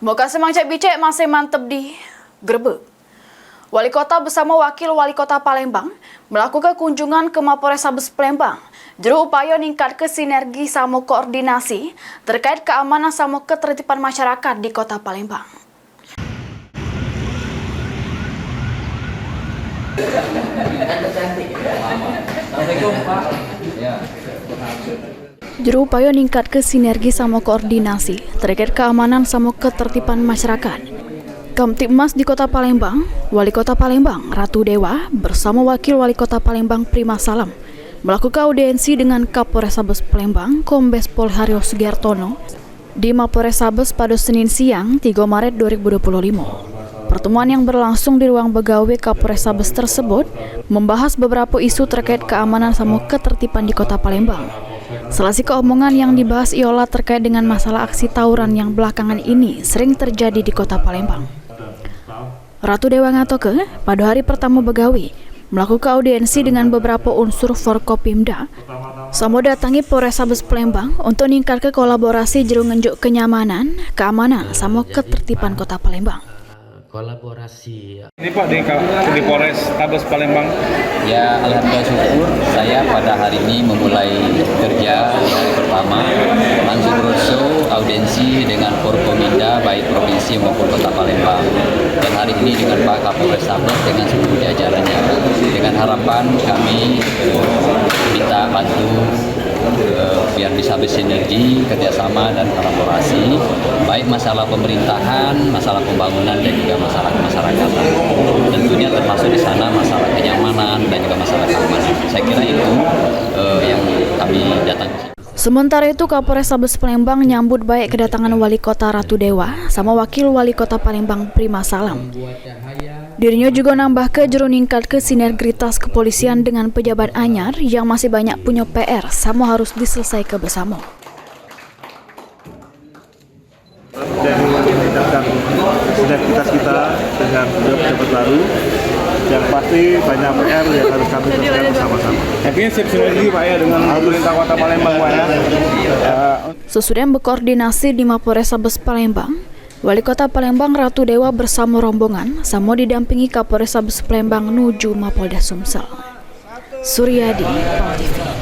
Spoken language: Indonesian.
Muka semangcek bicek masih mantep di Grebek. Wali Kota bersama Wakil Wali Kota Palembang melakukan kunjungan ke Mapolrestabes Palembang. Juru upaya ningkat ke sinergi sama koordinasi terkait keamanan sama ketertiban masyarakat di Kota Palembang. Juru upaya ningkat ke sinergi sama koordinasi terkait keamanan sama ketertiban masyarakat. Kamtibmas di Kota Palembang, Wali Kota Palembang Ratu Dewa bersama Wakil Wali Kota Palembang Prima Salam melakukan audiensi dengan Kapolrestabes Palembang Kombes Pol Haryo Sugiartono di Mapolrestabes pada Senin siang 3 Maret 2025. Pertemuan yang berlangsung di ruang pegawai Kapolrestabes tersebut membahas beberapa isu terkait keamanan sama ketertiban di Kota Palembang. Salah satu omongan yang dibahas ialah terkait dengan masalah aksi tawuran yang belakangan ini sering terjadi di Kota Palembang. Ratu Dewa ngatoke pada hari pertama begawi melakukan audiensi dengan beberapa unsur Forkopimda sama datangi Polrestabes Palembang untuk meningkatkan kolaborasi jero ngenjuk kenyamanan, keamanan sama ketertiban Kota Palembang. Kolaborasi. Ini Pak di Polrestabes Palembang. Ya, alhamdulillah syukur saya pada hari ini memulai kerja di hari pertama langsung roadshow audiensi dengan Forkominda baik provinsi maupun Kota Palembang. Dan hari ini dengan Pak Kapolrestabes dengan seluruh jajarannya. Dengan harapan kami minta bantu biar bisa bersinergi, kerjasama dan kolaborasi baik masalah pemerintahan, masalah pembangunan dan juga masalah kemasyarakatan. Tentunya termasuk di sana masalah kenyamanan dan juga masalah keamanan. Saya kira itu yang kami datangi. Sementara itu, Kapolrestabes Palembang nyambut baik kedatangan Wali Kota Ratu Dewa sama Wakil Wali Kota Palembang Prima Salam. Dirinya juga nambah ke jero ningkat ke sinergitas kepolisian dengan pejabat anyar yang masih banyak punya PR sama harus diselesaikan bersama. Dan meningkatkan sinergitas kita dengan pejabat baru yang pasti banyak PR yang harus kami selesaikan bersama-sama. Akhirnya siap sinergi Pak ya dengan pemerintah Kota Palembang Pak ya. Sesudah berkoordinasi di Mapolrestabes Palembang, Wali Kota Palembang Ratu Dewa bersama rombongan sama didampingi Kapolrestabes Palembang menuju Mapolda Sumsel. Suryadi, PAL TV.